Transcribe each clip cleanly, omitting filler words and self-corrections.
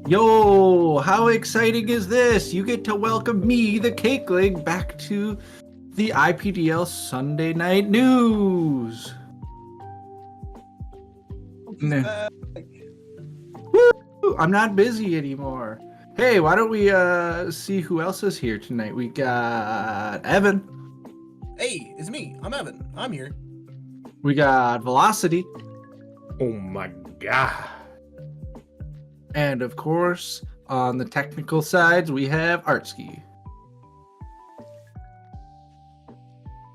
Yo, how exciting is this? You get to welcome me, the Cakeling, back to the IPDL Sunday Night News. Nah. Woo! I'm not busy anymore. Hey, why don't we see who else is here tonight? We got Evan. Hey, it's me. I'm Evan. I'm here. We got Velocity. Oh my god. And of course, on the technical sides, we have Artsky.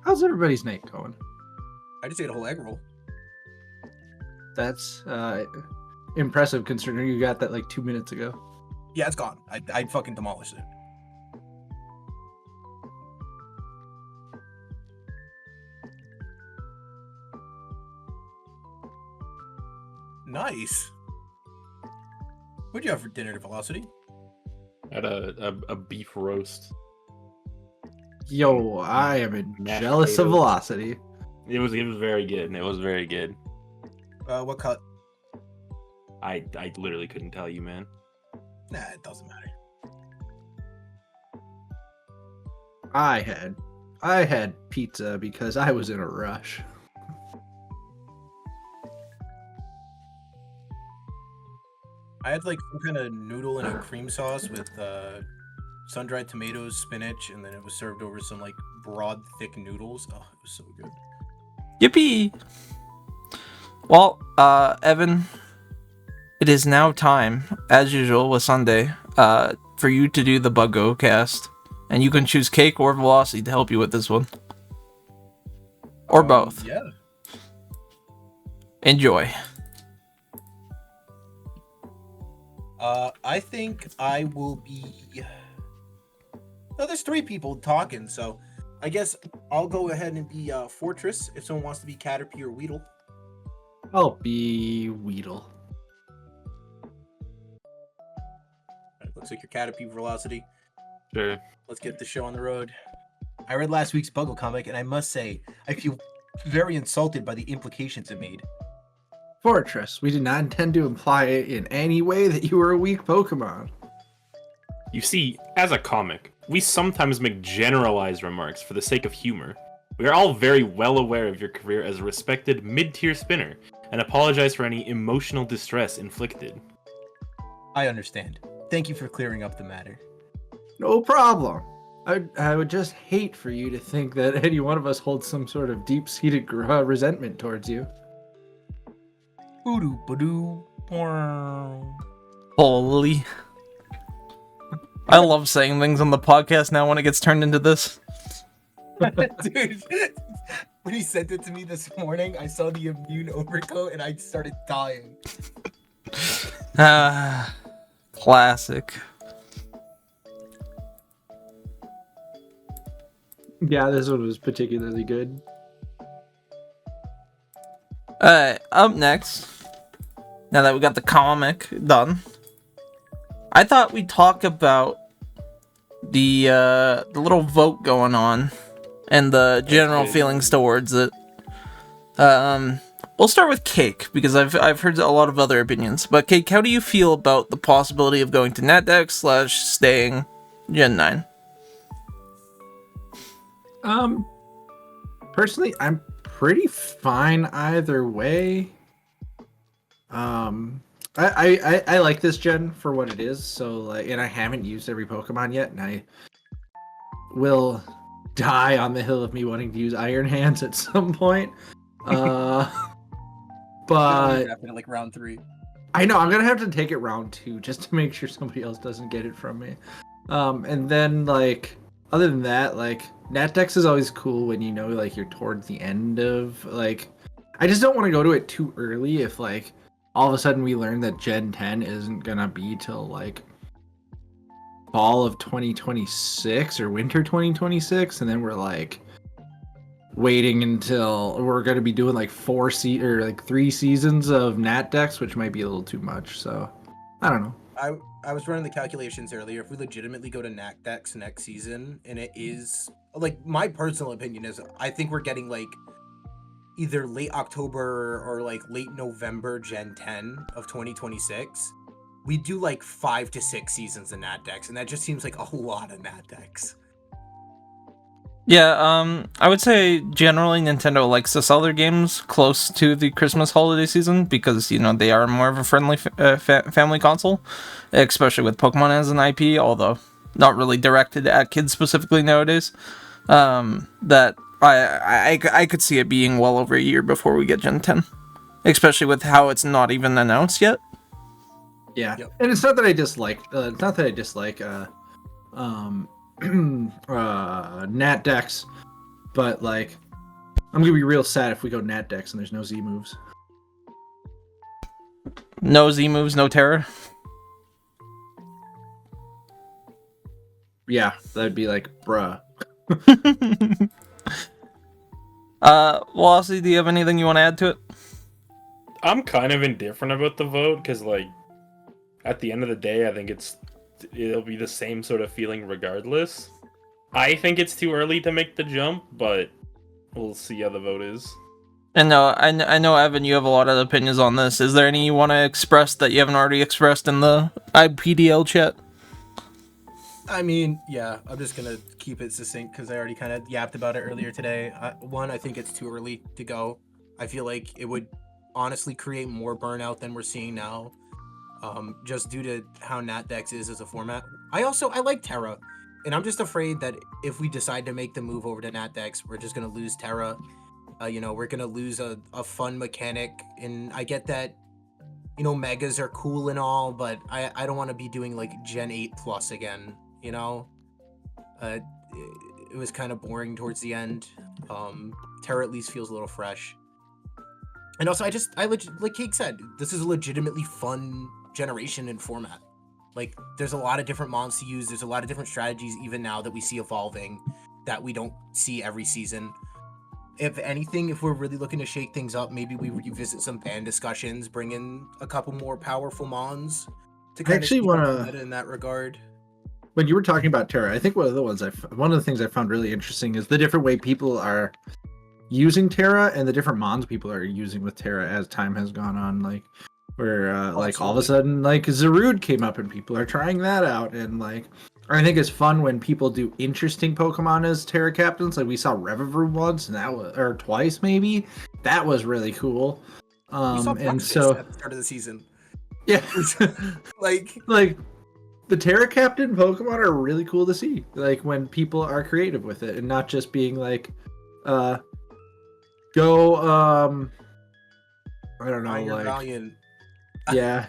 How's everybody's night going? I just ate a whole egg roll. That's impressive considering you got that like 2 minutes ago. Yeah, it's gone. I fucking demolished it. Nice. What'd you have for dinner, Velocity? I had a beef roast. Yo, I am Mashed jealous of potatoes. Velocity. It was very good. It was very good. What cut? I literally couldn't tell you, man. Nah, it doesn't matter. I had pizza because I was in a rush. I had like some kind of noodle and a cream sauce with sun-dried tomatoes, spinach, and then it was served over some like broad, thick noodles. Oh, it was so good. Yippee! Well, Evan, it is now time, as usual with Sunday, for you to do the Buggo cast. And you can choose Cake or Velocity to help you with this one. Or both. Yeah. Enjoy. I think I will be. No, there's 3 people talking, so I guess I'll go ahead and be Fortress if someone wants to be Caterpie or Weedle. I'll be Weedle. Alright, looks like your Caterpie Velocity. Sure. Let's get the show on the road. I read last week's Buggle comic, and I must say, I feel very insulted by the implications it made. Fortress, we did not intend to imply in any way that you were a weak Pokemon. You see, as a comic, we sometimes make generalized remarks for the sake of humor. We are all very well aware of your career as a respected mid-tier spinner, and apologize for any emotional distress inflicted. I understand. Thank you for clearing up the matter. No problem. I would just hate for you to think that any one of us holds some sort of deep-seated resentment towards you. Boodoo boodoo. Holy. I love saying things on the podcast now when it gets turned into this. Dude, when he sent it to me this morning, I saw the immune overcoat and I started dying. Classic. Yeah, this one was particularly good. Alright, up next, now that we got the comic done, I thought we'd talk about the little vote going on and the general feelings towards it. We'll start with Cake, because I've heard a lot of other opinions. But Cake, how do you feel about the possibility of going to NatDex / staying Gen 9? Personally, I'm pretty fine either way. I like this gen for what it is. So like, and I haven't used every Pokemon yet, and I will die on the hill of me wanting to use Iron Hands at some point. But After like round 3. I know I'm gonna have to take it round 2 just to make sure somebody else doesn't get it from me. And then like other than that, like NatDex is always cool when you know like you're towards the end of like. I just don't want to go to it too early if like all of a sudden we learn that Gen 10 isn't gonna be till like fall of 2026 or winter 2026, and then we're like waiting until we're gonna be doing like 3 seasons of NatDex, which might be a little too much. So I don't know. I was running the calculations earlier. If we legitimately go to NatDex next season, and it is like my personal opinion is, I think we're getting like either late October or like late November Gen 10 of 2026. we do like 5 to 6 seasons of Nat Dex, and that just seems like a lot of Nat Dex. Yeah, I would say generally Nintendo likes to sell their games close to the Christmas holiday season because, you know, they are more of a friendly family console, especially with Pokemon as an IP, although not really directed at kids specifically nowadays. That I could see it being well over a year before we get Gen 10, especially with how it's not even announced yet. Yeah, Yep. and it's not that I dislike. It's not that I dislike. Nat Dex, but like, I'm gonna be real sad if we go Nat Dex and there's no Z moves. No Z moves, no Terra. Yeah, that'd be like, bruh. Velocity, do you have anything you want to add to it? I'm kind of indifferent about the vote because, like, at the end of the day, I think it'll be the same sort of feeling regardless. I think it's too early to make the jump, but we'll see how the vote is. And I know, Evan, you have a lot of opinions on this. Is there any you want to express that you haven't already expressed in the IPDL chat? I mean, yeah, I'm just gonna keep it succinct because I already kind of yapped about it earlier today. One, I think it's too early to go. I feel like it would honestly create more burnout than we're seeing now, just due to how NatDex is as a format. I like Terra, and I'm just afraid that if we decide to make the move over to NatDex, we're just gonna lose Terra. We're gonna lose a fun mechanic, and I get that. Megas are cool and all, but I don't want to be doing like Gen 8 Plus again. It was kind of boring towards the end. Terra at least feels a little fresh. And also, like Cake said, this is a legitimately fun generation and format. Like, there's a lot of different mons to use. There's a lot of different strategies even now that we see evolving that we don't see every season. If anything, if we're really looking to shake things up, maybe we revisit some ban discussions, bring in a couple more powerful mons to kind of meta in that regard. When you were talking about Terra, I think one of the things I found really interesting is the different way people are using Terra and the different mons people are using with Terra as time has gone on. Like, where like all of a sudden, like Zarude came up and people are trying that out, and like I think it's fun when people do interesting Pokemon as Terra captains. Like we saw Revavroom once, and or twice maybe. That was really cool. We saw and so at the start of the season. Yeah, like the Terra captain Pokemon are really cool to see. Like when people are creative with it and not just being like, go I don't know, like Valiant. Yeah.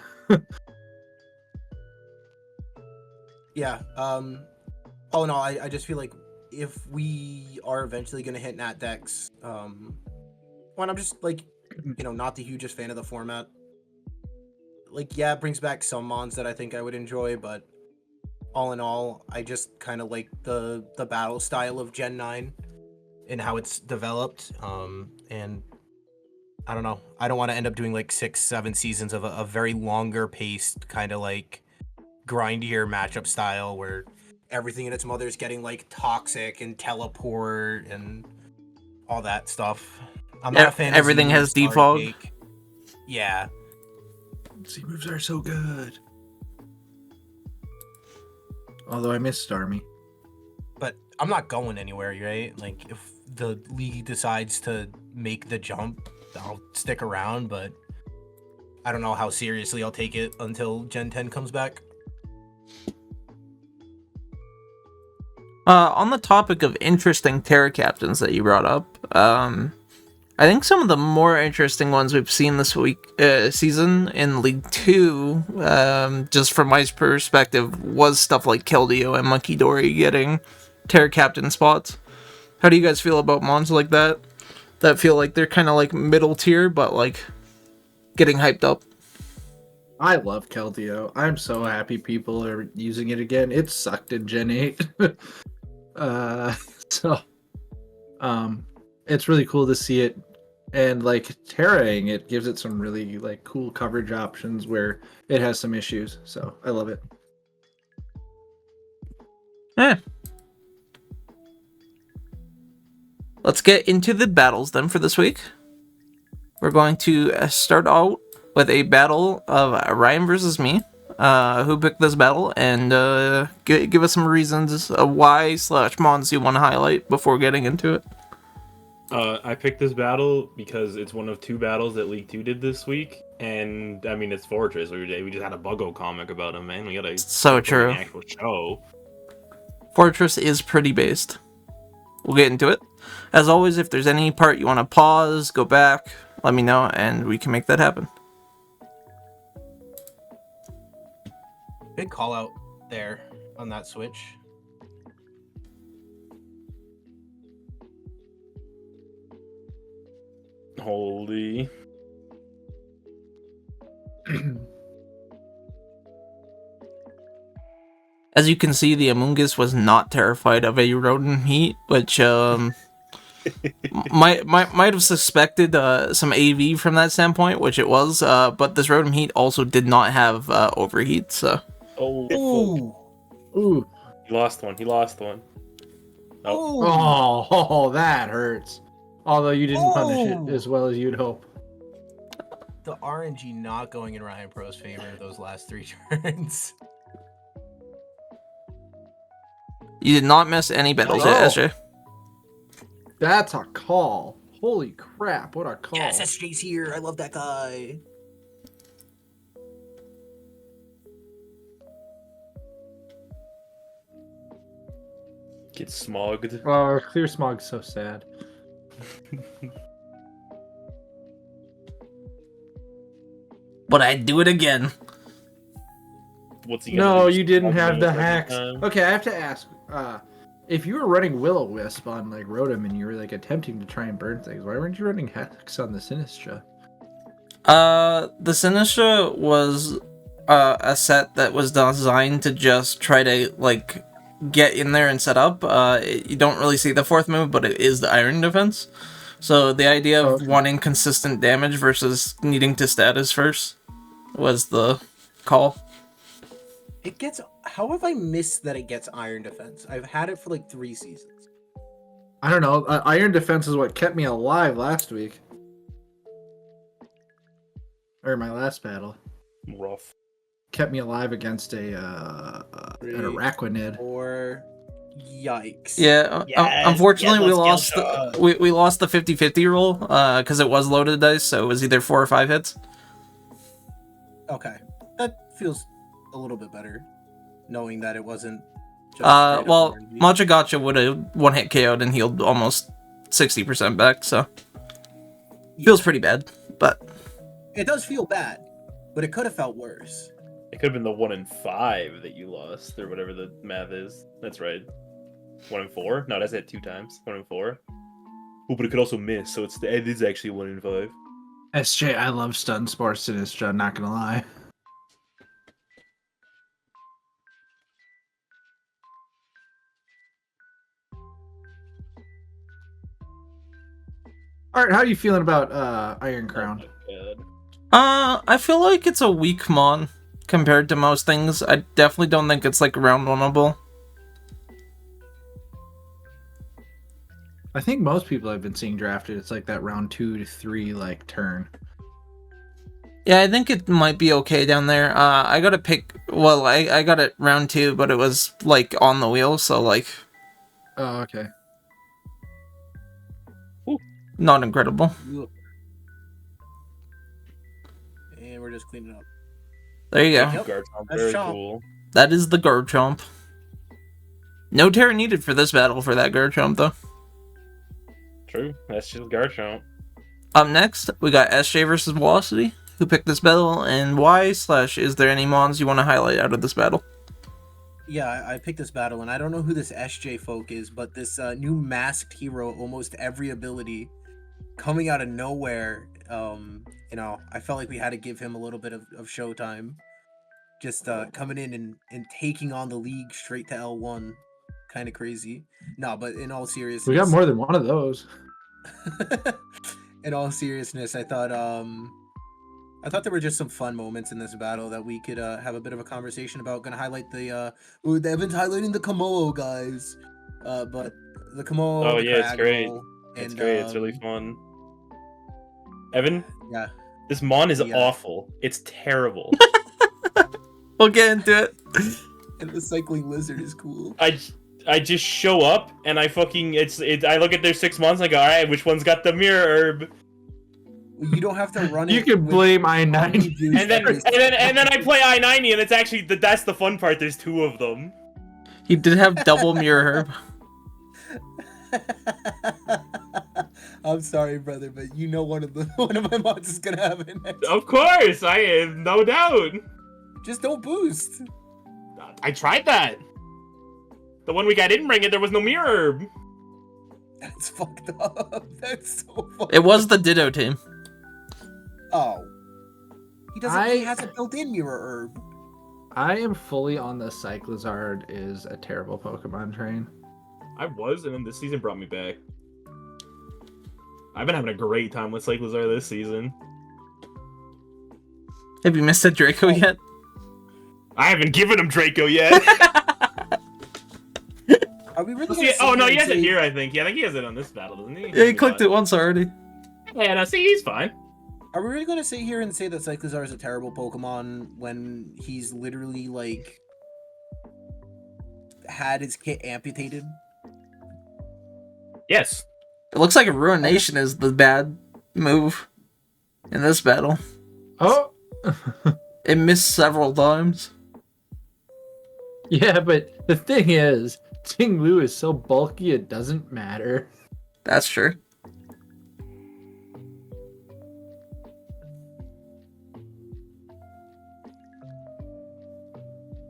Yeah. Oh no, I just feel like if we are eventually gonna hit NatDex, I'm just like, not the hugest fan of the format. Like, yeah, it brings back some mons that I think I would enjoy, but all in all, I just kind of like the battle style of Gen 9 and how it's developed. And I don't know. I don't want to end up doing like 6-7 seasons of a very longer paced kind of like grindier matchup style where everything in its mother is getting like toxic and teleport and all that stuff. I'm not a fan. Everything has defog. Yeah. Z moves are so good. Although I miss Starmie. But I'm not going anywhere, right? Like, if the league decides to make the jump, I'll stick around, but I don't know how seriously I'll take it until Gen 10 comes back. On the topic of interesting Terra captains that you brought up, I think some of the more interesting ones we've seen this season in League 2, just from my perspective, was stuff like Keldeo and Monkey Dory getting Terra captain spots. How do you guys feel about mons like that? That feel like they're kind of like middle tier, but like getting hyped up. I love Keldeo. I'm so happy people are using it again. It sucked in Gen 8. It's really cool to see it. And like Terraing, it gives it some really like cool coverage options where it has some issues. So I love it. Let's get into the battles then for this week. We're going to start out with a battle of Ryan versus me. who picked this battle, and give us some reasons why/mons you want to highlight before getting into it. I picked this battle because it's one of 2 battles that League 2 did this week, and I mean it's Fortress. We just had a Buggo comic about him, man. We gotta So put true. an actual show. Fortress is pretty based. We'll get into it. As always, if there's any part you want to pause, go back, let me know, and we can make that happen. Big call out there on that switch. Holy. As you can see, the Amoongus was not terrified of a rodent heat, which might have suspected some AV from that standpoint, which it was. But this rodent heat also did not have overheat. So Oh. Ooh. He lost one. Oh, that hurts. Although you didn't punish it as well as you'd hope. The RNG not going in Ryan Pro's favor those last 3 turns. you did not miss any battles, Oh. SJ. That's a call. Holy crap, what a call. Yes, SJ's here. I love that guy. Get smogged. Oh, Clear Smog's so sad. But I'd do it again. What's he gonna No, do? you didn't Smog have me the up every hacks. time? Okay, I have to ask. If you were running Will-O-Wisp on like Rotom and you were like attempting to try and burn things, why weren't you running hacks on the Sinistra? The Sinistra was a set that was designed to just try to like get in there and set up. You don't really see the 4th move, but it is the Iron Defense. So the idea of wanting consistent damage versus needing to status first was the call. It gets. How have I missed that it gets Iron Defense? I've had it for like 3 seasons. I don't know. Iron Defense is what kept me alive last week. Or my last battle. Rough. Kept me alive against an Araquanid. Or yikes. Yeah, Yes, unfortunately yes, we let's lost kill we lost the 50-50 rule because it was loaded dice, so it was either 4 or 5 hits. Okay, that feels a little bit better, knowing that it wasn't. Just Well, RNG. Matcha Gotcha would have 1-hit KO'd and healed almost 60% back, so feels pretty bad, but It does feel bad, but it could have felt worse. It could have been the 1 in 5 that you lost, or whatever the math is. That's right. 1 in 4? No, that's it 2 times. 1 in 4. Oh, but it could also miss, so it is actually 1 in 5. SJ, I love Stun Spore Sinistra, not gonna lie. Alright, how are you feeling about Iron Crown? Oh my God. I feel like it's a weak mon compared to most things. I definitely don't think it's like round winnable. I think most people I've been seeing drafted, it's like that round 2 to 3 like turn. Yeah, I think it might be okay down there. I got to pick. Well, I got it round 2, but it was like on the wheel, so like Oh, okay. not incredible. And we're just cleaning up. There you go. Yep. Garchomp, That's very Chomp. cool. That is the Garchomp. No Terra needed for this battle for that Garchomp, though. True, that's just Garchomp. Up next, we got SJ versus Velocity. Who picked this battle and why/is there any mons you want to highlight out of this battle? Yeah, I picked this battle, and I don't know who this SJ folk is, but this new masked hero, almost every ability, coming out of nowhere. I felt like we had to give him a little bit of showtime. Just coming in and taking on the league straight to L1. Kind of crazy. No, but in all seriousness... We got more than one of those. In all seriousness, I thought there were just some fun moments in this battle that we could have a bit of a conversation about. Gonna highlight Evan's highlighting the Komodo guys, but the Komodo. Oh the yeah, it's great. Craggle, It's and, great. It's really fun. Evan, Yeah. this mon is Yeah. awful. It's terrible. We'll get into it. And the cycling lizard is cool. I just show up and I fucking I look at their 6 months and I go, alright, which one's got the mirror herb? Well, you don't have to run it. You can blame I-90. And then I play I-90 and it's actually that's the fun part. There's 2 of them. He did have double mirror herb. I'm sorry, brother, but you know one of my mods is gonna have it next. Of course, I have no doubt. Just don't boost. I tried that. The one week I didn't bring it, there was no mirror herb. That's fucked up. That's so fucked It was the Ditto team. Oh. He doesn't. He has a built-in mirror herb. I am fully on the Cyclizard is a terrible Pokemon train. I was, and then this season brought me back. I've been having a great time with Cyclizar this season. Have you missed a Draco yet? I haven't given him Draco yet. Are we really? Oh no, he has it here. I think. Yeah, I think he has it on this battle, doesn't he? Yeah, he clicked it once already. Yeah, no, see, he's fine. Are we really going to sit here and say that Cyclizar is a terrible Pokemon when he's literally like had his kit amputated? Yes. It looks like Ruination is the bad move in this battle. Oh! It missed several times. Yeah, but the thing is, Ting Lu is so bulky it doesn't matter. That's true.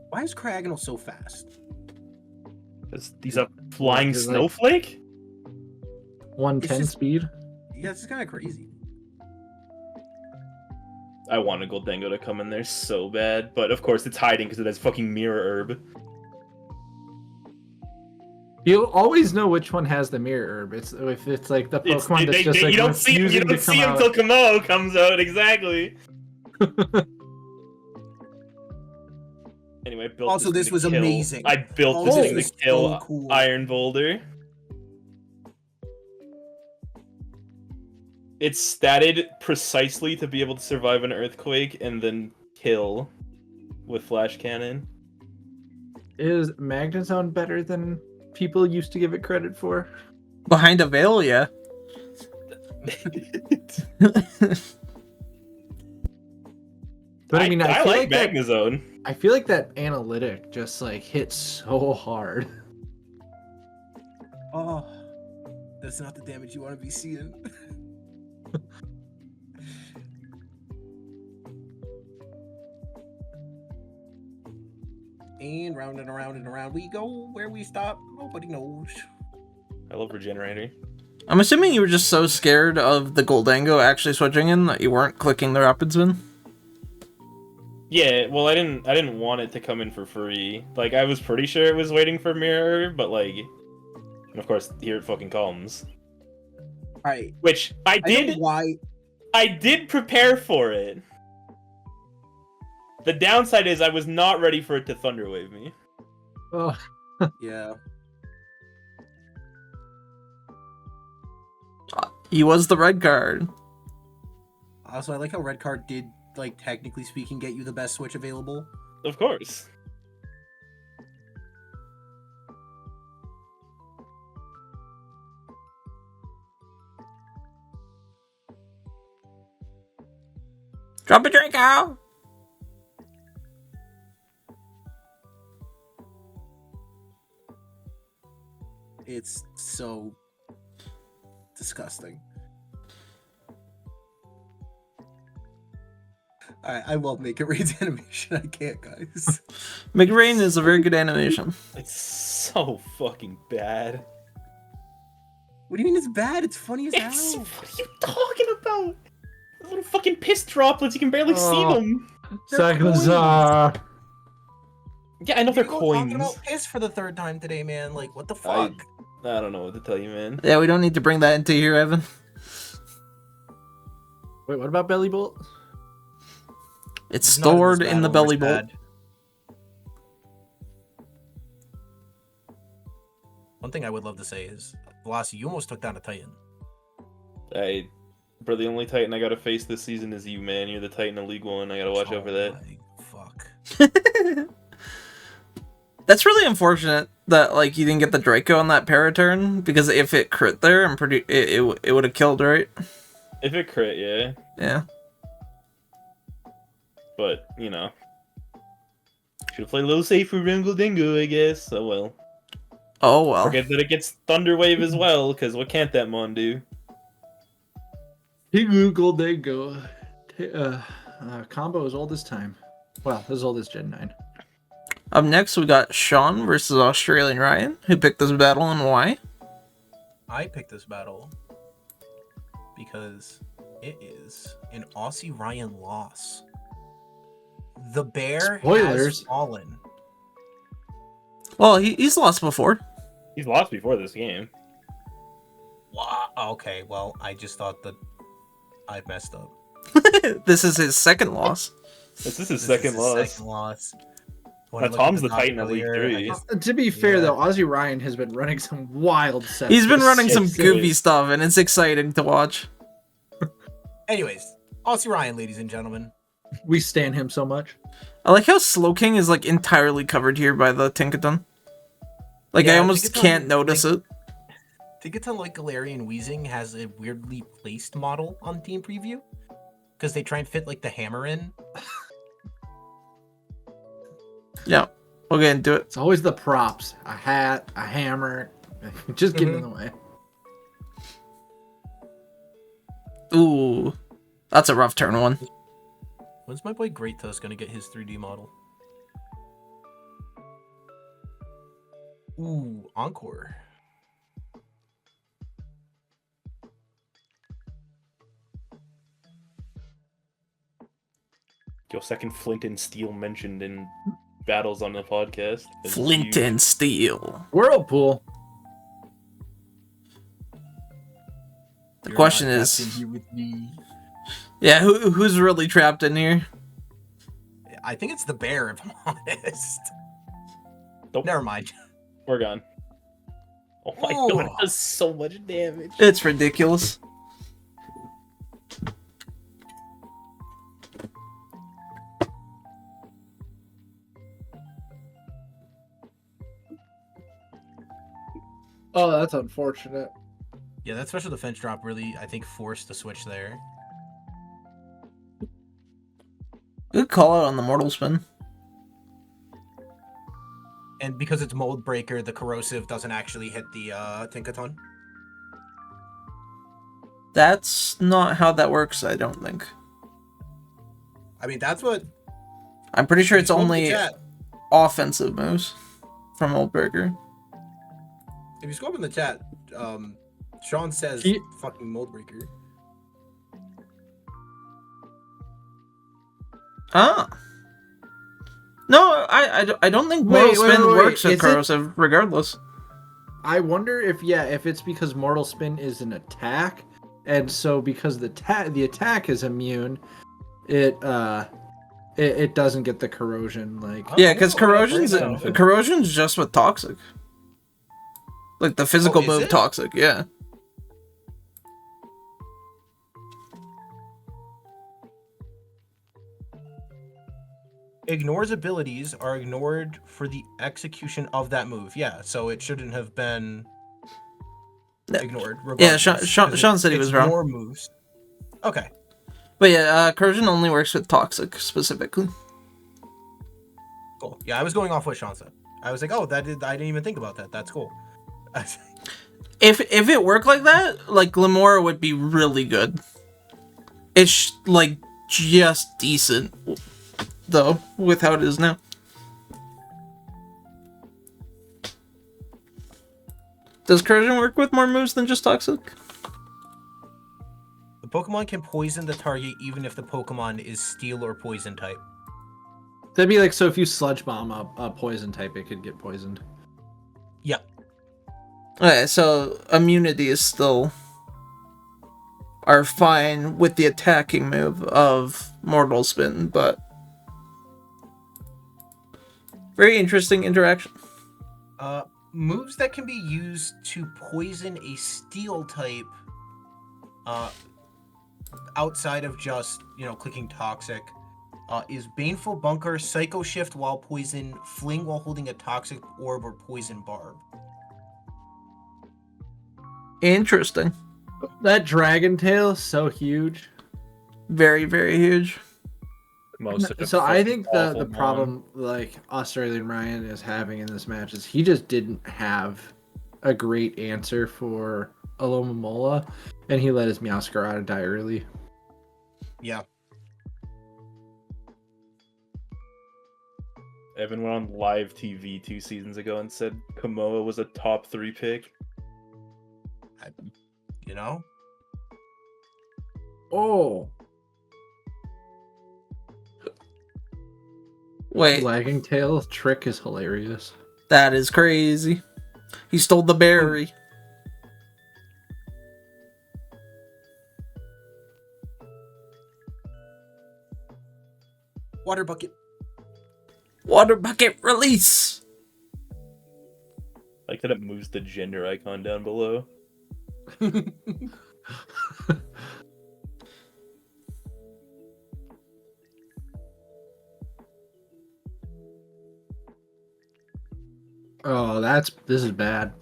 Why is Cragganol so fast? He's a flying He's like- snowflake? 110 It's just- speed. Yeah, it's kind of crazy. I want a Gholdengo to come in there so bad, but of course it's hiding because it has fucking mirror herb. You'll always know which one has the mirror herb. It's if it's like the Pokemon that's just like you don't see him till Kamo comes out, exactly. Anyway, I built Also, this to was kill- amazing. I built Oh, this this thing was to kill so cool. Iron Boulder. It's statted precisely to be able to survive an earthquake and then kill with flash cannon. Is Magnezone better than people used to give it credit for? Behind a veil, yeah. But I mean, I feel like that, Magnezone. I feel like that analytic just like hits so hard. Oh, that's not the damage you want to be seeing. And round and around and around we go. Where we stop, nobody knows. I love Regenerator. I'm assuming you were just so scared of the Gholdengo actually switching in that you weren't clicking the Rapid Spin. Yeah, well, I didn't want it to come in for free. Like, I was pretty sure it was waiting for Mirror, but like, and of course, here it fucking comes. Alright. Which I know why. I did prepare for it. The downside is I was not ready for it to Thunder Wave me. Oh, Yeah. He was the red card. Also, I like how Red Card did, like, technically speaking, get you the best switch available. Of course. Drop a Draco! It's so disgusting. I love Make It Rain's animation. I can't, guys. McRain is a very good animation. It's so fucking bad. What do you mean it's bad? It's funny as It's, hell. what are you talking about? The little fucking piss droplets, you can barely see Oh. them. Cyclizar. Yeah, I know they're People talking coins. about piss for the third time today, man. Like, what the fuck? I don't know what to tell you, man. Yeah, we don't need to bring that into here, Evan. Wait, what about Belly Bolt? It's Not in this stored in the battle, belly it's bolt. bad. One thing I would love to say is, Velocity, you almost took down a Titan. Bro, the only Titan I gotta face this season is you, man. You're the Titan of League One. I gotta watch out for that. Fuck. That's really unfortunate that like you didn't get the Draco on that paraturn, because if it crit there, it would have killed, right? If it crit, yeah. Yeah. But, you know. Should have played a little safer around Gholdengo, I guess. Oh well. Oh well. Forget that it gets Thunder Wave as well, because what can't that mon do? Gholdengo. Combo as old as time. Well, as old as Gen 9. Up next, we got Sean versus Australian Ryan. Who picked this battle and why? I picked this battle because it is an Aussie Ryan loss. The bear Spoilers. has fallen. Well, he's lost before. He's lost before this game. Wow. Okay, well, I just thought that I messed up. This is his second loss. This is his second loss. Second loss. Now, Tom's the Titan of League 3. To be fair, Yeah. though, Aussie Ryan has been running some wild sets. He's been this running some Yes, it goofy is. stuff, and it's exciting to watch. Anyways, Aussie Ryan, ladies and gentlemen. We stan him so much. I like how Slowking is like entirely covered here by the Tinkaton. Like I Yeah, almost Tinkaton, can't notice it. Tinkaton, like Galarian Weezing, has a weirdly placed model on Team Preview because they try and fit like the hammer in. Yeah, we'll get into it. It's always the props. A hat, a hammer. Just get in the way. Ooh, that's a rough turn one. When's my boy Great Tusk gonna get his 3D model? Ooh, Encore. Your second Flint and Steel mentioned in battles on the podcast. It's Flint huge. and Steel. Whirlpool. The question is, Here with me. yeah, who's really trapped in here? I think it's the bear, if I'm honest. Nope. Never mind. We're gone. Oh my Oh. god, it does so much damage. It's ridiculous. Oh, that's unfortunate. Yeah, that special defense drop really, I think, forced the switch there. Good call out on the Mortal Spin. And because it's Mold Breaker, the Corrosive doesn't actually hit the Tinkaton. That's not how that works, I don't think. I mean, that's what... I'm pretty sure it's Go up the only chat. offensive moves from Old Breaker. If you scroll up in the chat, Sean says He- fucking Mold Breaker. Ah. No, I don't think Wait, Mortal wait, Spin wait, works is with it- Corrosive, regardless. I wonder if it's because Mortal Spin is an attack, and so because the attack is immune, it doesn't get the corrosion. Like Yeah, because Oh, I corrosion's didn't know. corrosion's just with Toxic. Like the physical is move it? Toxic, yeah. Ignores abilities are ignored for the execution of that move. Yeah, so it shouldn't have been Yeah. ignored. Yeah, regardless, Sean 'cause said he it's was wrong. More moves. Okay. But yeah, corrosion only works with Toxic specifically. Cool. Yeah, I was going off what Sean said. I was like, oh, I didn't even think about that. That's cool. If it worked like that, like Glamora would be really good. It's like just decent, though, with how it is now. Does corrosion work with more moves than just Toxic? The Pokemon can poison the target even if the Pokemon is Steel or Poison type. that'd be like, so if you Sludge Bomb a poison type, it could get poisoned. Yep. Okay, so immunity is still are fine with the attacking move of Mortal Spin, but very interesting interaction. Moves that can be used to poison a Steel type, outside of just clicking Toxic, Is Baneful Bunker, Psycho Shift while poison, Fling while holding a toxic orb, or Poison Barb? Interesting. That dragon tail is so huge. Very, very huge. Mo's such a So I fucking think awful the mon. problem like Australian Ryan is having in this match is he just didn't have a great answer for Alomomola, and he let his Meowscarada die early. Yeah. Evan went on live TV 2 seasons ago and said Kamoa was a top 3 pick. You know? Oh, Wait, lagging tail trick is hilarious. that is crazy. He stole the berry. Water Bucket. Water bucket release. Like that it moves the gender icon down below. Oh, this is bad.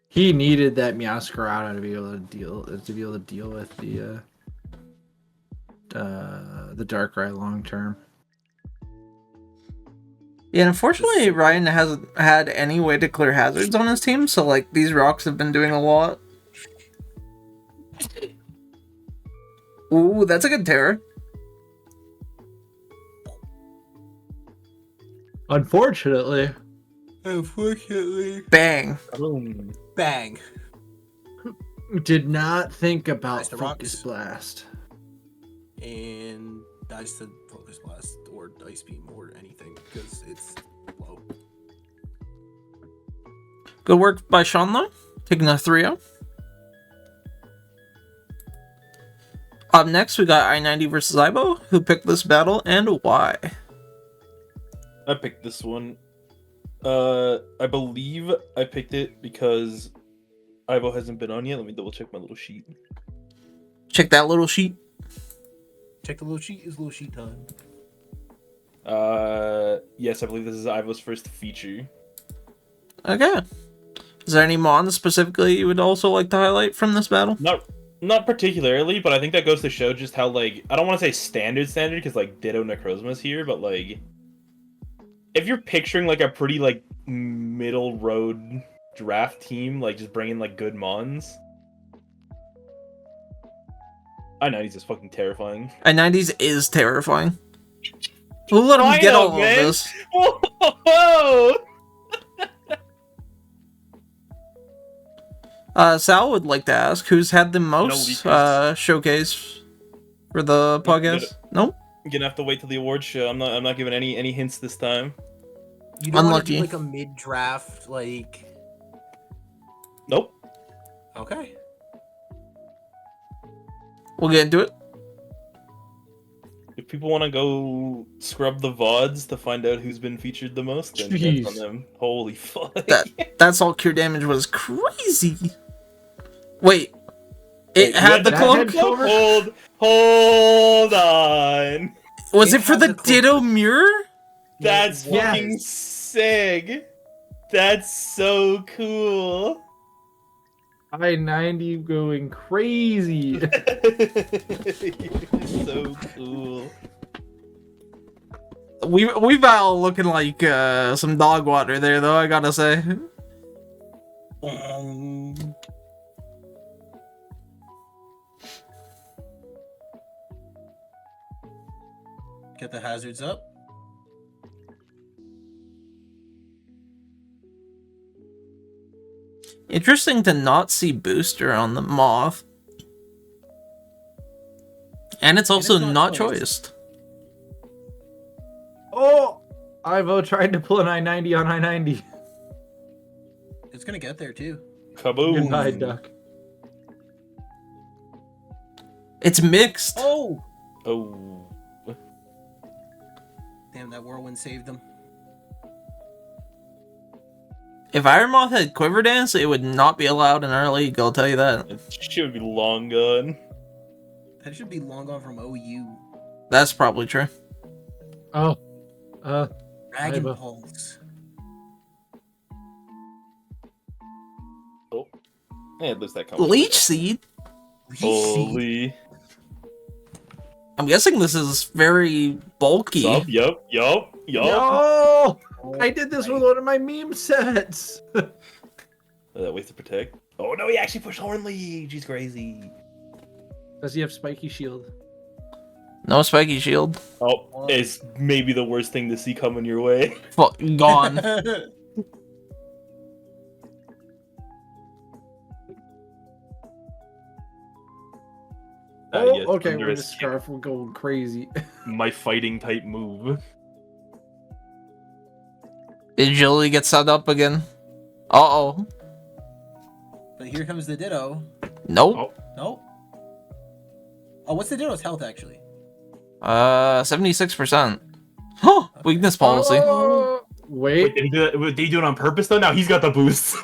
He needed that Meowscarada to be able to deal with the Darkrai long term. Yeah, unfortunately, Ryan hasn't had any way to clear hazards on his team, so like these rocks have been doing a lot. Ooh, that's a good terror. Unfortunately, Bang. Boom. Bang. did not think about Nice, the Focus rocks. Blast. And dice to Focus Blast or Ice Beam or anything because it's low. Good work by Sean though, taking a 3-0. Up next, we got I-90 versus Ibo. Who picked this battle and why? I picked this one. I believe I picked it because Ivo hasn't been on yet. Let me double check my little sheet. Check that little sheet. Check the little sheet. Is little sheet time. Yes, I believe this is Ivo's first feature. Okay. Is there any Mon specifically you would also like to highlight from this battle? Not particularly, but I think that goes to show just how, like, I don't want to say standard because, like, Ditto Necrozma's here, but, like, if you're picturing, like, a pretty, like, middle road draft team, like, just bringing, like, good Mons, I-90's just fucking terrifying. I-90s is terrifying. Who let him get all of this? Whoa! Sal would like to ask, who's had the most showcase for the podcast? Nope. I'm gonna have to wait till the award show. I'm not giving any hints this time. You don't want to Unlucky. do like a mid-draft, like... Nope. Okay. We'll get into it. If people want to go scrub the VODs to find out who's been featured the most, then Jeez. that's on them. Holy fuck. That's all cure damage was crazy. Wait. It Wait, had the that cloak? had Clover? Hold on. Was It it for has the the cloak. Ditto mirror? That's Yes. fucking sick. That's so cool. I-90 going crazy. You're so cool. We've all looking like some dog water there, though, I gotta say. Get the hazards up. Interesting to not see Booster on the Moth. And it's also it's not not choiced. choiced. Oh, Ivo tried to pull an I-90 on I-90. It's gonna get there too. Kaboom. Goodbye, Duck. It's mixed. Oh! Oh. Damn, that whirlwind saved them. If Iron Moth had Quiver Dance, it would not be allowed in our league, I'll tell you that. It should be long gone. That should be long gone from OU. That's probably true. Oh, Dragon Aiba. Pulse. Oh, yeah, there's that Leech Seed? Leech Seed. Holy. I'm guessing this is very bulky. Yup. No! Oh, I did this with right. one of my meme sets. Ways to protect. Oh no, he actually pushed Hornleech. He's crazy. Does he have spiky shield? No spiky shield. Oh, it's maybe the worst thing to see coming your way. Gone. Oh, Yes, okay, under we're a just skip. scarf. We're going crazy. My fighting type move. Agility gets set up again. Uh-oh. But here comes the Ditto. Nope. Oh, Nope. Oh, what's the Ditto's health actually? 76%. Huh. Weakness policy. Oh, wait, wait. did he do that? Did he do it on purpose though? Now he's got the boost.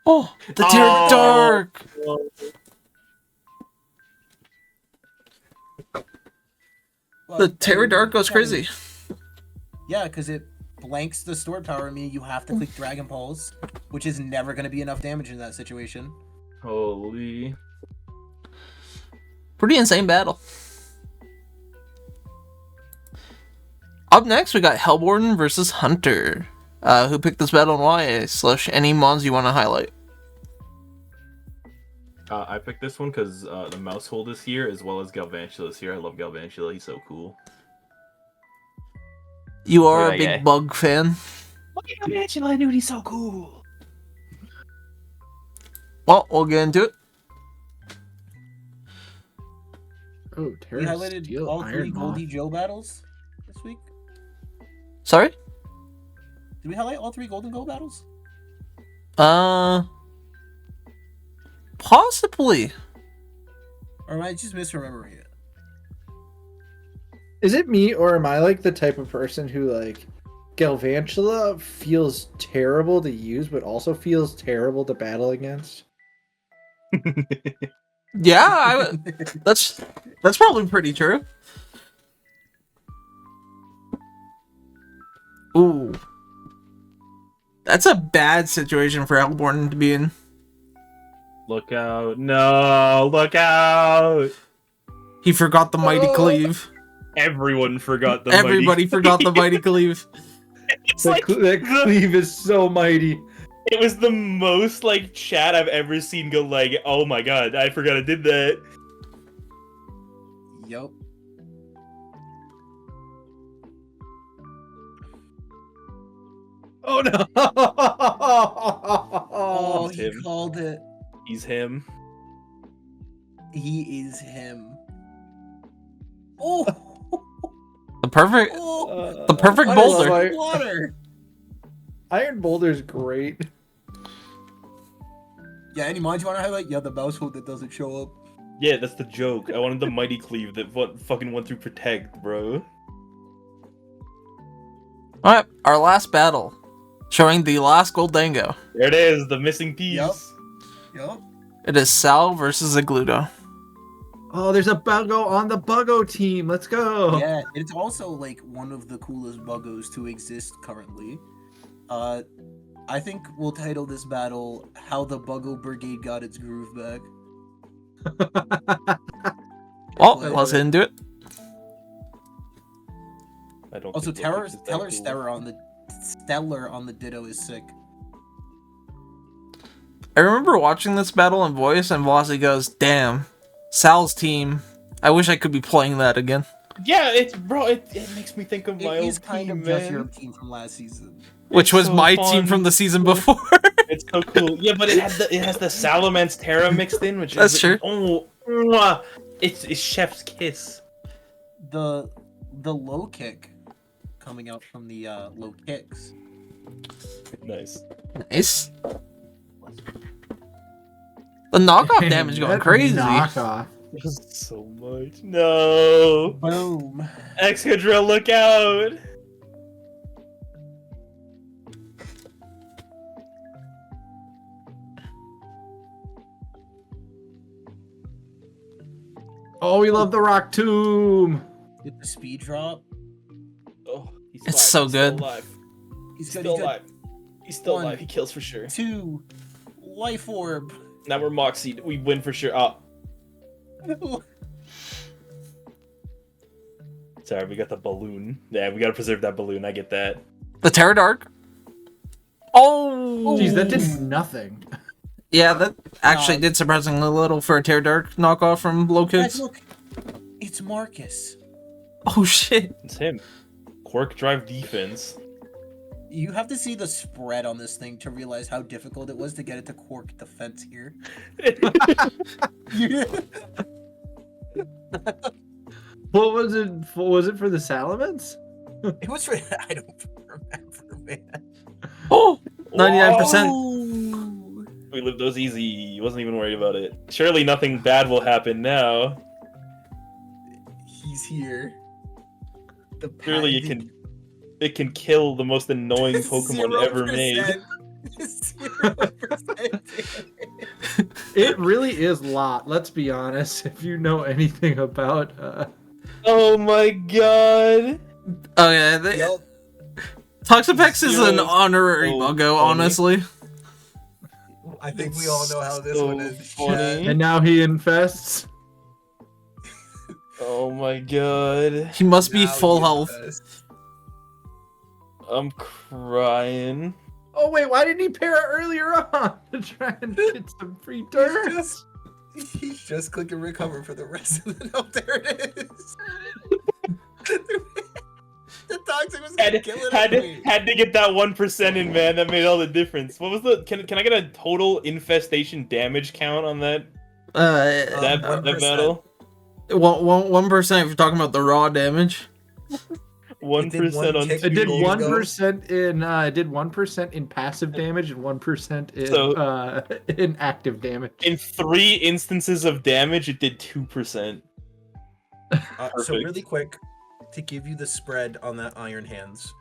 Oh, the Dark. Well, The Terror Dark goes yeah, crazy. Yeah, because it blanks the Storm Tower, meaning you have to click Dragon Pulse, which is never going to be enough damage in that situation. Holy. Pretty insane battle. Up next, we got Hellborn versus Hunter. Who picked this battle and why? / any mons you want to highlight? I picked this one because the Mousehold is here as well as Galvantula is here. I love Galvantula. He's so cool. You are Look a at big that guy. bug fan. Look at Galvantula, dude. He's so cool. Well, we'll get into it. Oh, We Terra highlighted Steel all three Iron Goldie Moth. Joe battles this week. Sorry? Did we highlight all three Gholdengo battles? Possibly. Or am I just misremembering it? Is it me or am I like the type of person who like Galvantula feels terrible to use, but also feels terrible to battle against? Yeah, that's probably pretty true. Ooh. That's a bad situation for Hellborn to be in. Look out. No, look out. He forgot the Mighty Cleave. Everyone forgot the Everybody mighty forgot the Mighty Cleave. It's That, like that cleave is so mighty. it was the most like chat I've ever seen go like, oh my god, I forgot I did that. Yup. Oh no! Oh, It's he him. called it. He's him. He is him. Oh! The perfect Oh! The perfect I boulder. love Water! Iron Boulder's great. Yeah, any mons you want to highlight? Yeah, the Mousehold that doesn't show up. Yeah, that's the joke. I wanted the mighty cleave that fucking went through protect, bro. Alright, our last battle. Showing the last Gholdengo. There it is, the missing piece. Yup. Yup. It is Sal versus Agluto. Oh, there's a Buggo on the Buggo team. Let's go. Yeah, it's also like one of the coolest buggos to exist currently. I think we'll title this battle "How the Buggo Brigade Got Its Groove Back." Well, let's get into it. I don't Also, think Loki's is that cool. Stellar on the Ditto is sick. I remember watching this battle in voice, and Velocity goes, "Damn, Sal's team. I wish I could be playing that again." Yeah, it's bro. It makes me think of my It old is kind team, of just man. your team from last season. Which It's was so my fun. team from the season before. It's so cool. Yeah, but it has the Salamence Terra mixed in, which That's is true. Oh, mwah. It's chef's kiss. The low kick coming out from the low kicks. Nice. Nice. The knockoff damage going That crazy. Knockoff. So much. No. Boom. Excadrill, look out. Oh, we love the Rock Tomb. Get the speed drop. Oh, he's It's so good. Still alive. He's Still good. He's good. alive. He's still One. alive. He kills for sure. 2. Life orb. Now we're Moxie. We win for sure. Oh, sorry, we got the balloon. Yeah, we gotta preserve that balloon. I get that. The Terror Dark. Oh, Jeez, that did nothing. yeah, that actually did surprisingly little for a Terror Dark knockoff from Low Guys, Kids. look. It's Marcus. Oh shit! It's him. Quark drive defense. You have to see the spread on this thing to realize how difficult it was to get it to Quark defense here. What was it? Was it for the Salamence? It was for I don't remember, man. Oh, 99%. Oh. We lived those easy. He wasn't even worried about it. Surely nothing bad will happen now. He's here. The Surely it can kill the most annoying Pokemon ever made. 0%. It really is lot. Let's be honest. If you know anything about, Oh my god. Oh yeah, Yep. Toxapex is an Zero. honorary Oh, buggo, funny. honestly. I think we all know how this So one is. funny. and now he infests. Oh my god. He must be Now full he health. does. I'm crying. Oh wait, why didn't he pair it earlier on to try and get some free turns? He's just clicking recover for the rest of the. Oh, there it is. The toxic was gonna kill it. anyway. Had to get that 1% in, man. That made all the difference. What was the? Can I get a total infestation damage count on that that 1%. battle? 1% if you're talking about the raw damage. 1% on. tick. It did Years ago. 1% in it did 1% in passive damage and 1% in So- in active damage. In 3 instances of damage, it did 2%. So Perfect. really quick, to give you the spread on that Iron Hands,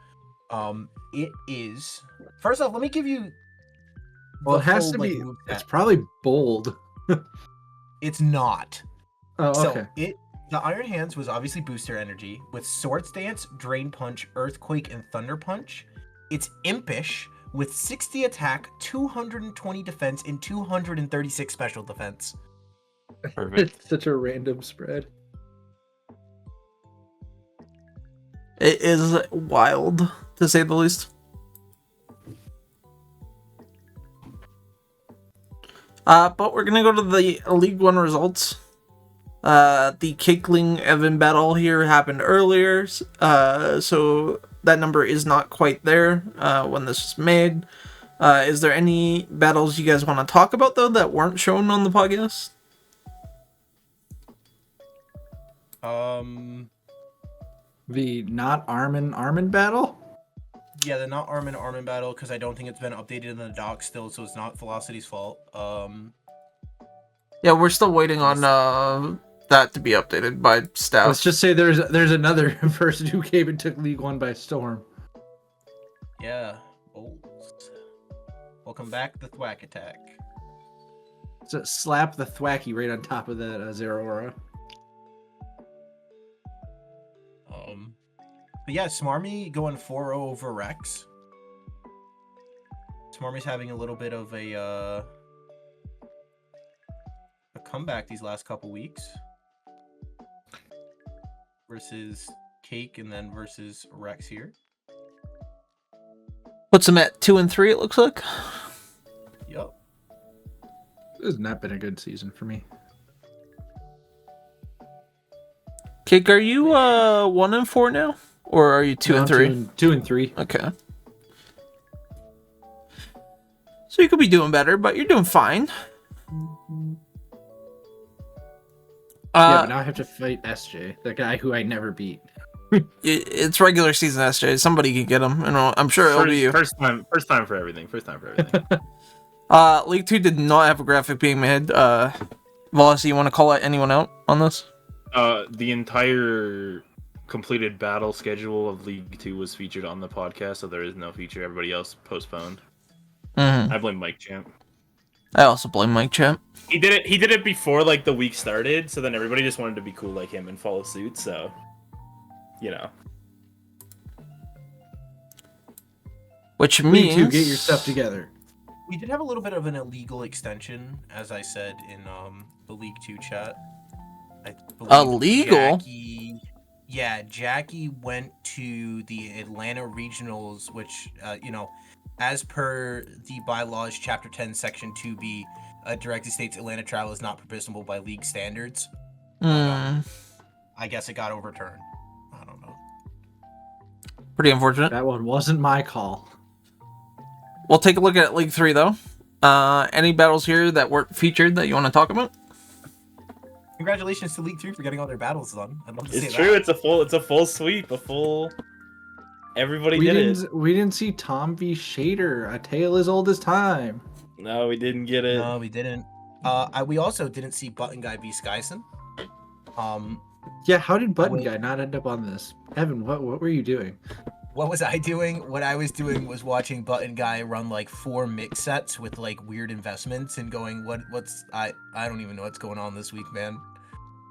it is. First off, let me give you. Well, the it has full, to like, be. move It's set. probably bold. It's not. Oh, So okay. the Iron Hands was obviously booster energy with Swords Dance, Drain Punch, Earthquake, and Thunder Punch. It's Impish with 60 attack, 220 defense, and 236 special defense. Perfect. It's such a random spread. It is wild, to say the least. But we're gonna go to the League One results. The Kikling Evan battle here happened earlier, so that number is not quite there when this was made. Is there any battles you guys want to talk about though that weren't shown on the podcast? The not Armin battle. Yeah, they're not Armin battle because I don't think it's been updated in the doc still, so it's not Velocity's fault. Yeah, we're still waiting on that to be updated by staff. Let's just say there's another person who came and took League One by storm. Yeah. Bolts. Welcome back, the Thwack attack. So slap the thwacky right on top of that Zero Aura. But yeah, Smarmy going 4-0 over Rex. Smarmy's having a little bit of a comeback these last couple weeks. Versus Cake and then versus Rex here. Puts him at 2 and 3. It looks like. Yup. This has not been a good season for me. Cake, are you 1 and 4 now, or are you 2 No, and I'm 3? 2 and 3. Okay. So you could be doing better, but you're doing fine. Yeah, but now I have to fight SJ, the guy who I never beat. It's regular season, SJ. Somebody can get him, and I'm sure it'll be you. First time for everything. League 2 did not have a graphic being made. Velocity, you want to call anyone out on this? The entire completed battle schedule of League 2 was featured on the podcast, so there is no feature. Everybody else postponed. Mm-hmm. I blame Mike Champ. I also blame Mike Champ. He did it before like the week started, so then everybody just wanted to be cool like him and follow suit. So, you know. Which Me means too. Get your stuff together. We did have a little bit of an illegal extension, as I said in the League 2 chat. I believe Illegal? Jackie went to the Atlanta Regionals, which, as per the bylaws, Chapter 10, Section 2B, directly states Atlanta travel is not permissible by league standards. Hmm. I guess it got overturned. I don't know. Pretty unfortunate. That one wasn't my call. We'll take a look at League 3, though. Any battles here that weren't featured that you want to talk about? Congratulations to League 3 for getting all their battles done. I'd love to say It's that. true. It's a full sweep. Everybody We did didn't. it. We didn't see Tom v. Shader. A tale as old as time. No, we didn't get it. No, we didn't. We also didn't see Button Guy v. Skyson. Yeah, how did Button Wait. Guy not end up on this? Evan, what were you doing? What was I doing? What I was doing was watching Button Guy run like 4 mix sets with like weird investments and going, I don't even know what's going on this week, man.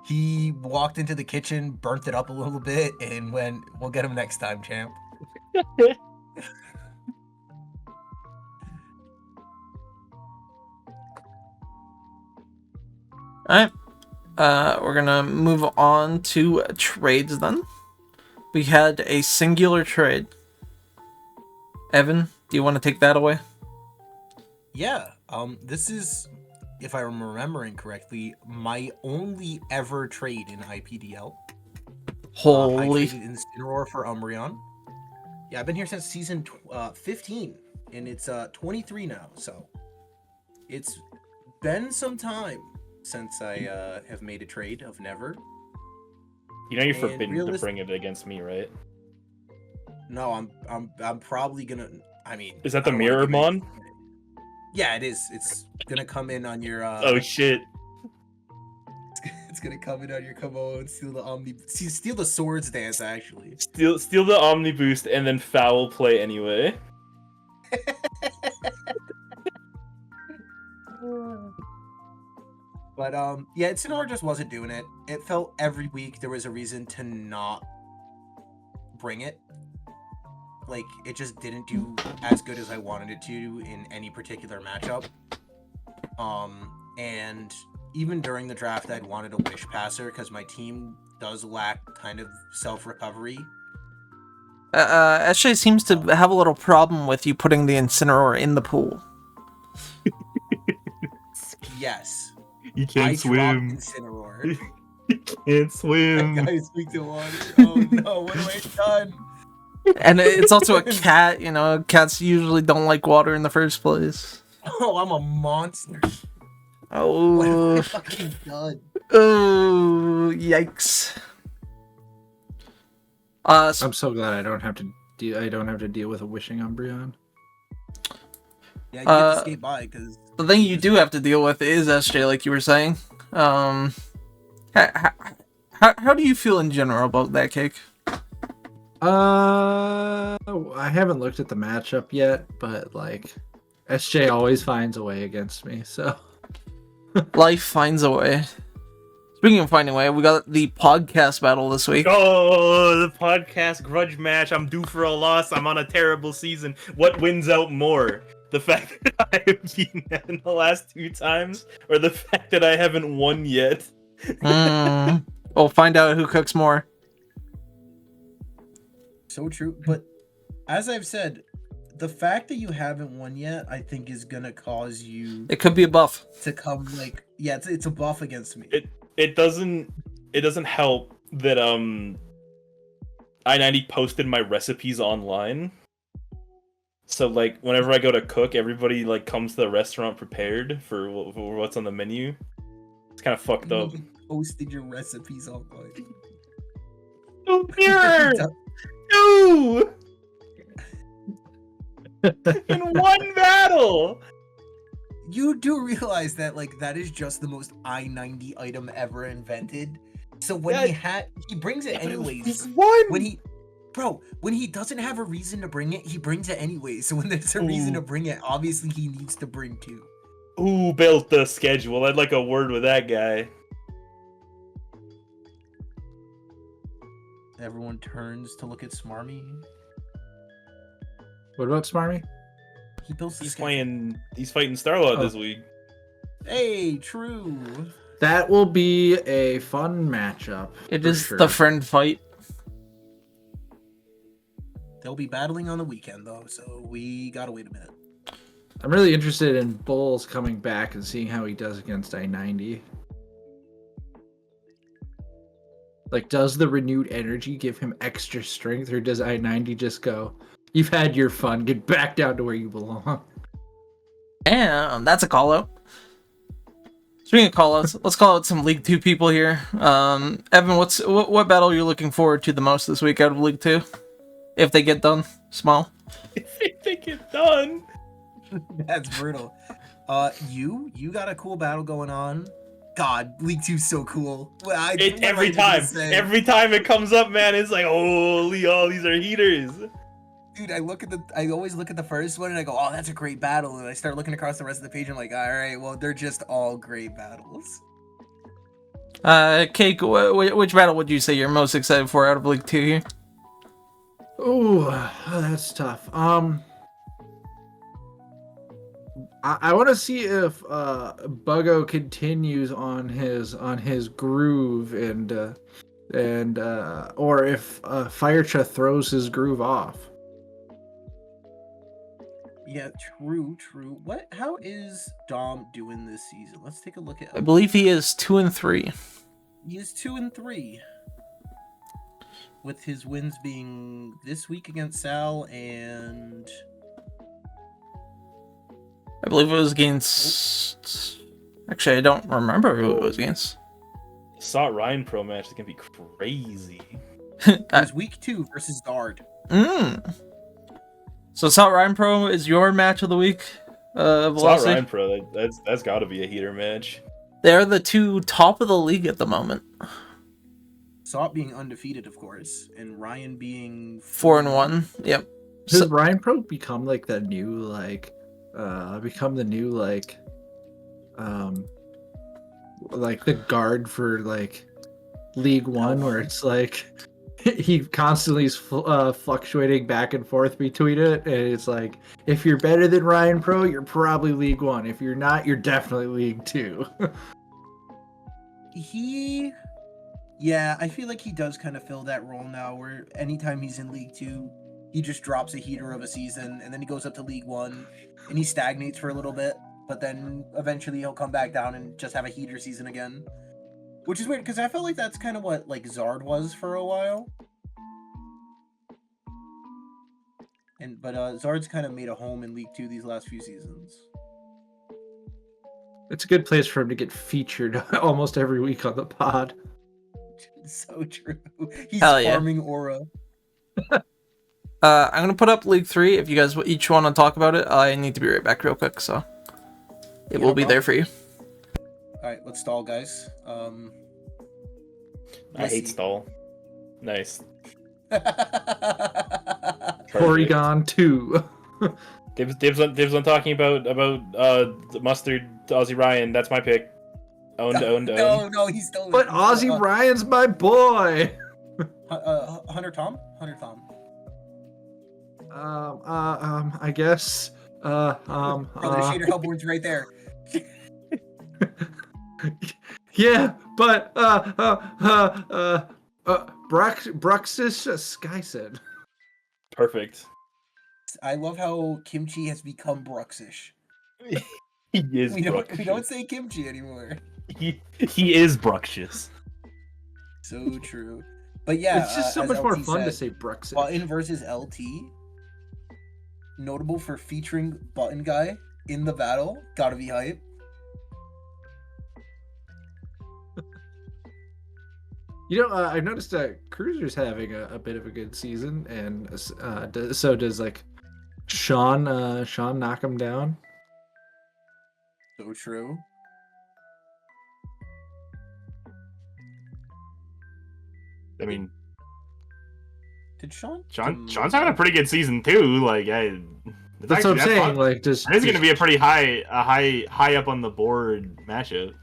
He walked into the kitchen, burnt it up a little bit, and went, we'll get him next time, champ. Alright. We're gonna move on to trades then. We had a singular trade. Evan, do you want to take that away? Yeah, this is, if I'm remembering correctly, my only ever trade in IPDL. Holy. I traded Incineroar for Umbreon. Yeah, I've been here since season 15, and it's 23 now, so it's been some time since I have made a trade of never. You know you're And forbidden to bring it against me, right? No, I'm probably gonna. I mean, Is that the I don't wanna Mirror give Mon? anything credit. Yeah, it is. It's gonna come in on your. Oh shit! It's gonna come in on your combo and steal the steal the swords dance. Actually, Steal the Omni Boost and then foul play anyway. But yeah, Incineroar just wasn't doing it. It felt every week there was a reason to not bring it. Like, it just didn't do as good as I wanted it to in any particular matchup. And even during the draft, I'd wanted a Wish Passer because my team does lack kind of self-recovery. SJ seems to have a little problem with you putting the Incineroar in the pool. Yes. You I can't swim. dropped Incineroar. You can't swim. That guy's weak to water. Oh no, what have I done? And it's also a cat, you know, cats usually don't like water in the first place. Oh, I'm a monster. What Oh, have I fucking done? oh, yikes. I'm so glad I don't have to deal with a wishing Umbreon. Yeah, you get to skate by because The thing you do have to deal with is SJ, like you were saying. How do you feel in general about that, Cake? I haven't looked at the matchup yet, but like SJ always finds a way against me, so Life finds a way. Speaking of finding a way, we got the podcast battle this week. Oh, the podcast grudge match. I'm due for a loss. I'm on a terrible season. What wins out more? The fact that I have beaten Evan the last 2 times, or the fact that I haven't won yet? We'll find out who cooks more. so true. But as I've said, the fact that you haven't won yet, I think, is gonna cause you It could be a buff. to come like, yeah, it's a buff against me. It doesn't help that I90 posted my recipes online. So like whenever I go to cook, everybody like comes to the restaurant prepared for what's on the menu. It's kind of fucked up. You posted your recipes online. Oh, mirror! No! In one battle! You do realize that like that is just the most I-90 item ever invented. So when he brings it anyways. When he doesn't have a reason to bring it, he brings it anyways. So when there's a reason to bring it, obviously he needs to bring 2. Who built the schedule? I'd like a word with that guy. Everyone turns to look at Smarmy. What about Smarmy? He builds the He's schedule. He's fighting Starlord Oh. this week. Hey, true. That will be a fun matchup. It for is sure. the friend fight. They'll be battling on the weekend though, so we gotta wait a minute. I'm really interested in Bulls coming back and seeing how he does against I-90. Like, does the renewed energy give him extra strength, or does I-90 just go, "You've had your fun, get back down to where you belong"? Damn, that's a call out. Speaking of call outs, let's call out some League 2 people here. Evan, what battle are you looking forward to the most this week out of League 2? If they get done, small. If they get done. That's brutal. You got a cool battle going on. God, League 2's so cool. Well, Every time it comes up, man, it's like, holy, all these are heaters. Dude, I always look at the first one and I go, oh, that's a great battle. And I start looking across the rest of the page and I'm like, all right, well, they're just all great battles. Cake, which battle would you say you're most excited for out of League 2 here? Ooh, that's tough. I want to see if Buggo continues on his groove and or if Firecha throws his groove off. Yeah, true. How is Dom doing this season? Let's take a look at I believe he is 2-3. He is 2-3. With his wins being this week against Sal and I believe it was against. Actually, I don't remember who it was against. Saw Ryan Pro match is gonna be crazy. it was week 2 versus Zard. So Salt Ryan Pro is your match of the week. Saw Velocity. Ryan Pro, that's got to be a heater match. They're the two top of the league at the moment. Salt being undefeated, of course, and Ryan being 4-1. Yep. Does So, Ryan Pro become like the new like the guard for like League One, where it's like he constantly is fluctuating back and forth between it, and it's like if you're better than Ryan Pro, you're probably League One. If you're not, you're definitely League Two. Yeah, I feel like he does kind of fill that role now, where anytime he's in League 2, he just drops a heater of a season, and then he goes up to League 1, and he stagnates for a little bit, but then eventually he'll come back down and just have a heater season again. Which is weird, because I felt like that's kind of what like Zard was for a while. But Zard's kind of made a home in League 2 these last few seasons. It's a good place for him to get featured almost every week on the pod. So true. He's Hell yeah. farming aura. I'm gonna put up League 3. If you guys each want to talk about it, I need to be right back real quick, so it will be there for you. Alright, let's stall, guys. I hate stall. Nice. Porygon 2. Dibs on talking about Mustard Ozzy Ryan. That's my pick. Owned. No, he's still. But Ozzy Ryan's my boy. Hunter Tom. I guess. Bro, the shader hellborn's right there. Yeah, but Bruxus Skyson. Perfect. I love how Kimchi has become Bruxish. He is. We don't say Kimchi anymore. He is Bruxious. So true. But yeah, it's just so as much more LT fun to said, say Bruxus. Button versus LT, notable for featuring Button Guy in the battle. Gotta be hype. You know, I noticed that Cruiser's having a bit of a good season, and so does like Sean knock him down. So true. I mean, Did Sean's Sean's having a pretty good season too. Like, That's what I'm saying. Like, This is going to be a pretty high up on the board matchup.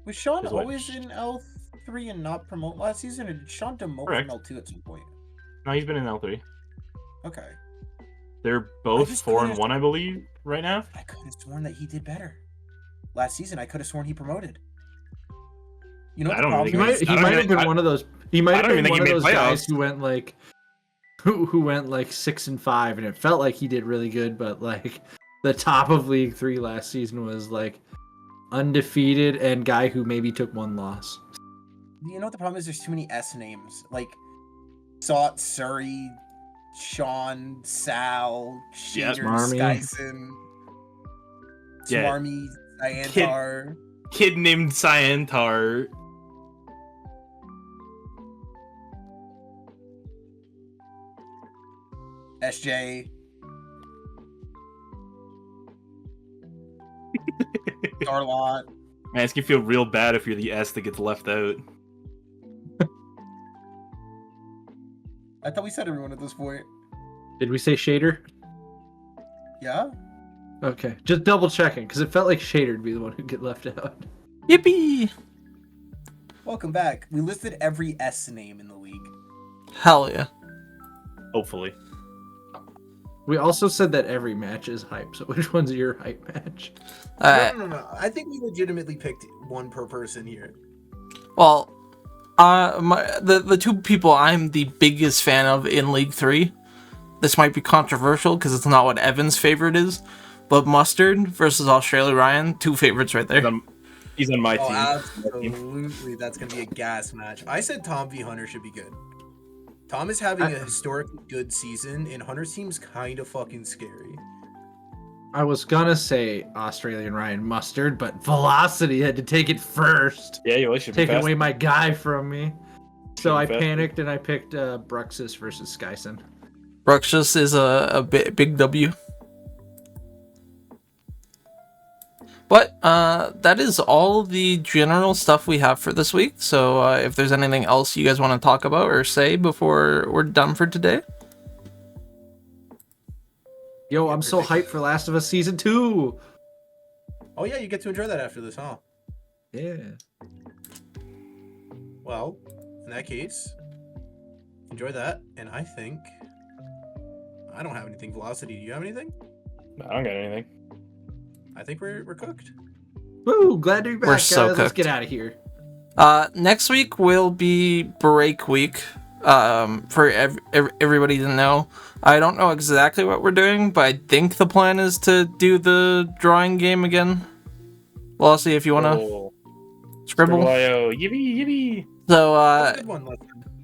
Was Sean Is what- always in L3 and not promote last season, or did Sean demote Correct. from L2 at some point? No, he's been in L3. Okay. They're both just 4-1, I believe, right now. I could have sworn that he did better. Last season, I could have sworn he promoted. You know what I the don't problem think is? He I don't might have even- been one of those. He might I have don't even been think one he of made those guys playoffs. who went like, who went like 6-5, and it felt like he did really good. But like, the top of League 3 last season was like undefeated and guy who maybe took one loss. You know what the problem is? There's too many S names. Like, Sot, Surrey, Sean, Sal, Yeah, Shader, Smarmy. Skyson, Yeah. Smarmy, Cyantar. Kid named Cyantar. SJ. Darlot. Man, it's gonna feel real bad if you're the S that gets left out. I thought we said everyone at this point. Did we say Shader? Yeah? Okay, just double checking because it felt like Shader would be the one who'd get left out. Yippee! Welcome back. We listed every S name in the league. Hell yeah. Hopefully. We also said that every match is hype. So which one's your hype match? No. I think we legitimately picked one per person here. Well, the two people I'm the biggest fan of in League 3, this might be controversial because it's not what Evan's favorite is, but Mustard versus Australia Ryan, two favorites right there. He's on my Oh, team. absolutely. That's going to be a gas match. I said Tom v. Hunter should be good. Tom is having a historically good season, and Hunter's team's kind of fucking scary. I was gonna say Australian Ryan Mustard, but Velocity had to take it first, Yeah, you should be taking fast. away my guy from me. So I Shouldn't be fast. panicked and I picked Bruxus versus Skyson. Bruxus is a big W. But that is all the general stuff we have for this week. So if there's anything else you guys want to talk about or say before we're done for today. Yo, I'm so hyped for Last of Us Season 2! Oh, yeah, you get to enjoy that after this, huh? Yeah. Well, in that case, enjoy that. And I think I don't have anything. Velocity, do you have anything? I don't got anything. I think we're cooked. Woo! Glad to be back, We're guys. so Let's cooked. get out of here. Next week will be break week. For everybody to know. I don't know exactly what we're doing, but I think the plan is to do the drawing game again. Well, I'll see if you want to Oh, scribble. Yippee, yippee. So, That's a good one.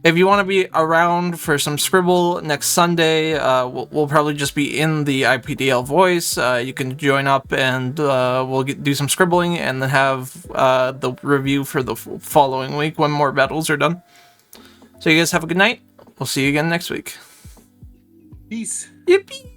if you want to be around for some scribble next Sunday, we'll probably just be in the IPDL voice. You can join up and we'll do some scribbling and then have the review for the following week when more battles are done. So you guys have a good night. We'll see you again next week. Peace. Yippee!